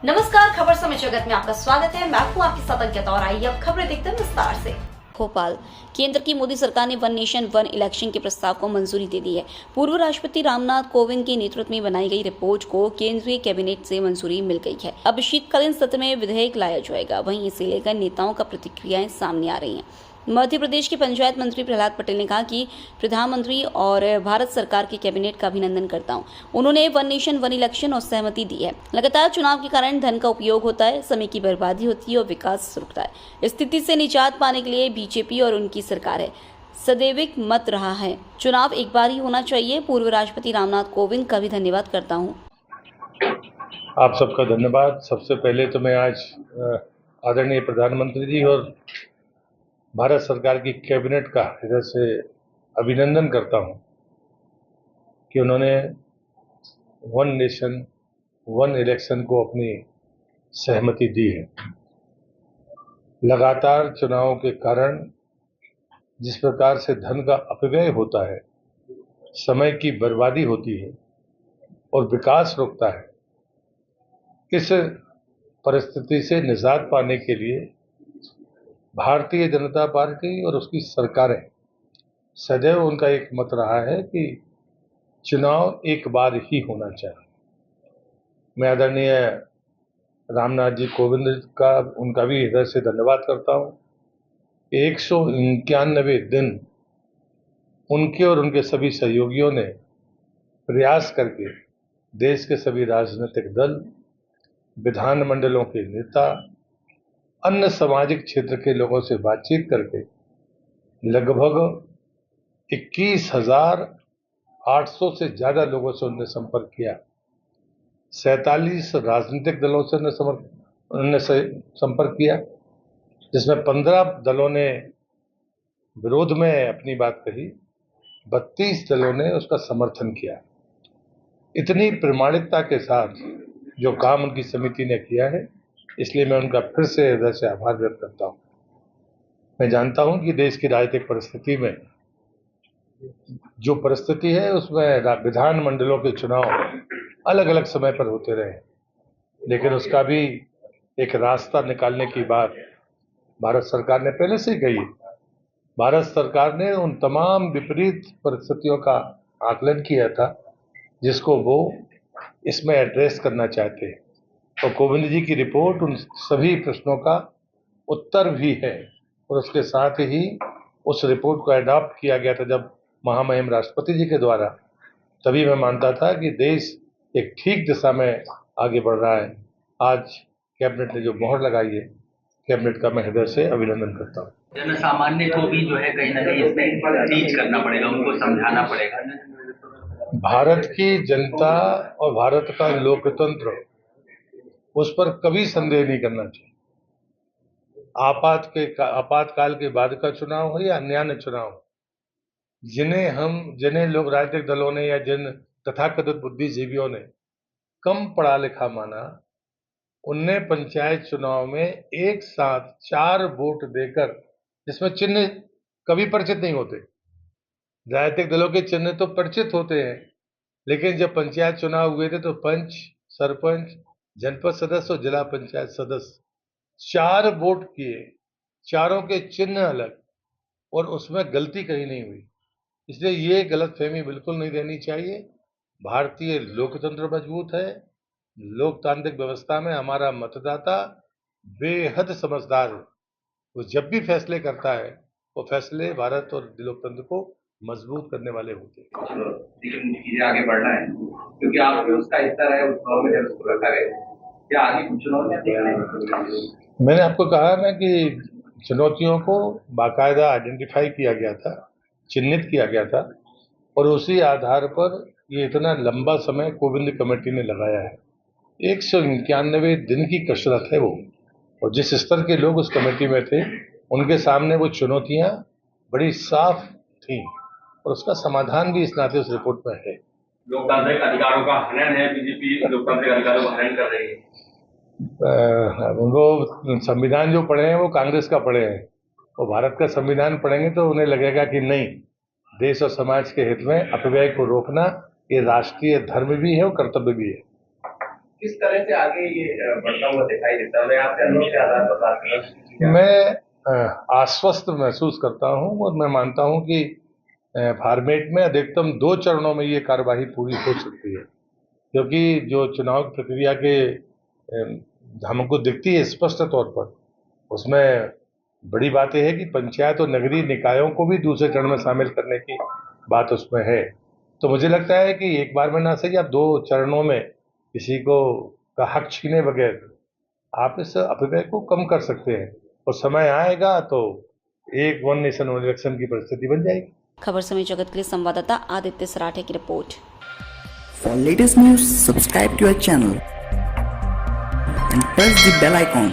नमस्कार, खबर समय जगत में आपका स्वागत है। मैं हूं आपके साथ अंकिता और आइए अब खबरें देखते हैं विस्तार से। भोपाल, केंद्र की मोदी सरकार ने वन नेशन वन इलेक्शन के प्रस्ताव को मंजूरी दे दी है। पूर्व राष्ट्रपति रामनाथ कोविंद के नेतृत्व में बनाई गई रिपोर्ट को केंद्रीय कैबिनेट से मंजूरी मिल गई है। अब शीतकालीन सत्र में विधेयक लाया जाएगा। वहीं इसे लेकर नेताओं का प्रतिक्रियाएं सामने आ रही हैं। मध्य प्रदेश के पंचायत मंत्री प्रहलाद पटेल ने कहा कि प्रधानमंत्री और भारत सरकार के कैबिनेट का अभिनंदन करता हूं। उन्होंने वन नेशन वन इलेक्शन और सहमति दी है। लगातार चुनाव के कारण धन का उपयोग होता है, समय की बर्बादी होती है और विकास रुकता है। इस स्थिति से निजात पाने के लिए बीजेपी और उनकी सरकार है सदैविक मत रहा है। चुनाव एक बार ही होना चाहिए। पूर्व राष्ट्रपति रामनाथ कोविंद का भी धन्यवाद करता हूँ। आप सबका धन्यवाद। सबसे पहले तो मैं आज आदरणीय प्रधानमंत्री जी और भारत सरकार की कैबिनेट का हृदय से अभिनंदन करता हूं कि उन्होंने वन नेशन वन इलेक्शन को अपनी सहमति दी है। लगातार चुनावों के कारण जिस प्रकार से धन का अपव्यय होता है, समय की बर्बादी होती है और विकास रुकता है, इस परिस्थिति से निजात पाने के लिए भारतीय जनता पार्टी और उसकी सरकारें सदैव उनका एक मत रहा है कि चुनाव एक बार ही होना चाहिए। मैं आदरणीय रामनाथ जी कोविंद का उनका भी हृदय से धन्यवाद करता हूं। 191 दिन उनके और उनके सभी सहयोगियों ने प्रयास करके देश के सभी राजनीतिक दल, विधानमंडलों के नेता, अन्य सामाजिक क्षेत्र के लोगों से बातचीत करके लगभग 21,800 से ज़्यादा लोगों से उन्होंने संपर्क किया। 47 राजनीतिक दलों से उन्होंने संपर्क किया, जिसमें 15 दलों ने विरोध में अपनी बात कही, 32 दलों ने उसका समर्थन किया। इतनी प्रामाणिकता के साथ जो काम उनकी समिति ने किया है, इसलिए मैं उनका फिर से हृदय से आभार व्यक्त करता हूं। मैं जानता हूं कि देश की राजनीतिक परिस्थिति में जो परिस्थिति है उसमें विधानमंडलों के चुनाव अलग अलग समय पर होते रहे, लेकिन उसका भी एक रास्ता निकालने की बात भारत सरकार ने पहले से ही कही। भारत सरकार ने उन तमाम विपरीत परिस्थितियों का आकलन किया था जिसको वो इसमें एड्रेस करना चाहते हैं, और कोविंद जी की रिपोर्ट उन सभी प्रश्नों का उत्तर भी है। और उसके साथ ही उस रिपोर्ट को अडॉप्ट किया गया था जब महामहिम राष्ट्रपति जी के द्वारा, तभी मैं मानता था कि देश एक ठीक दिशा में आगे बढ़ रहा है। आज कैबिनेट ने जो मोहर लगाई है, कैबिनेट का मैं हृदय से अभिनंदन करता हूँ। जन सामान्य को भी जो है कहीं ना कहीं इसमें टीच करना पड़ेगा, उनको समझाना पड़ेगा। भारत की जनता और भारत का लोकतंत्र, उस पर कभी संदेह नहीं करना चाहिए। आपातकाल के बाद का चुनाव हो या अन्य चुनाव हो, जिन्हें लोग राजनीतिक दलों ने या जिन तथाकथित बुद्धिजीवियों ने कम पढ़ा लिखा माना, उनने पंचायत चुनाव में एक साथ 4 वोट देकर, जिसमें चिन्ह कभी परिचित नहीं होते, राजनीतिक दलों के चिन्ह तो परिचित होते हैं, लेकिन जब पंचायत चुनाव हुए थे तो पंच, सरपंच, जनपद सदस्य और जिला पंचायत सदस्य 4 वोट किए, चारों के चिन्ह अलग, और उसमें गलती कहीं नहीं हुई। इसलिए ये गलतफहमी बिल्कुल नहीं रहनी चाहिए। भारतीय लोकतंत्र मजबूत है। लोकतांत्रिक व्यवस्था में हमारा मतदाता बेहद समझदार है। वो जब भी फैसले करता है, वो फैसले भारत और लोकतंत्र को मजबूत करने वाले होते हैं। लेकिन आगे बढ़ना है क्योंकि आप उसका हिस्सा रहे, उस चुनाव में जब उसको रखा गया, क्या आगे कुछ चुनौतियां? मैंने आपको कहा ना कि चुनौतियों को बाकायदा आइडेंटिफाई किया गया था, चिन्हित किया गया था, और उसी आधार पर ये इतना लंबा समय कोविंद कमेटी ने लगाया है। 191 दिन की कसरत है वो, और जिस स्तर के लोग उस कमेटी में थे, उनके सामने वो चुनौतियां बड़ी साफ थी, और उसका समाधान भी इस नाते उस रिपोर्ट में है। लोकतांत्रिक अधिकारों का हनन है, बीजेपी लोकतांत्रिक अधिकारों का हनन कर रही है। वो संविधान जो पढ़े हैं वो कांग्रेस का पढ़े हैं, वो भारत का संविधान पढ़ेंगे तो उन्हें लगेगा कि नहीं, देश और समाज के हित में अपव्यय को रोकना ये राष्ट्रीय धर्म भी है और कर्तव्य भी है। किस तरह से आगे ये बढ़ता हुआ दिखाई देता है? मैं आपके अनुभव के आधार पर बात कर रहा हूँ। मैं आश्वस्त महसूस करता हूं और मैं मानता हूं कि फॉर्मेट में अधिकतम 2 चरणों में ये कार्यवाही पूरी हो सकती है, क्योंकि जो चुनाव प्रक्रिया के हमको दिखती है स्पष्ट तौर पर, उसमें बड़ी बात यह है कि पंचायत और नगरीय निकायों को भी दूसरे चरण में शामिल करने की बात उसमें है। तो मुझे लगता है कि एक बार में ना सही आप 2 चरणों में किसी को का हक छीने बगैर आप इस अपव्यय को कम कर सकते हैं, और समय आएगा तो एक वन नेशन वन इलेक्शन की परिस्थिति बन जाएगी। खबर समय जगत के लिए संवाददाता आदित्य सराठे की report. For latest news, subscribe to our channel and press the bell icon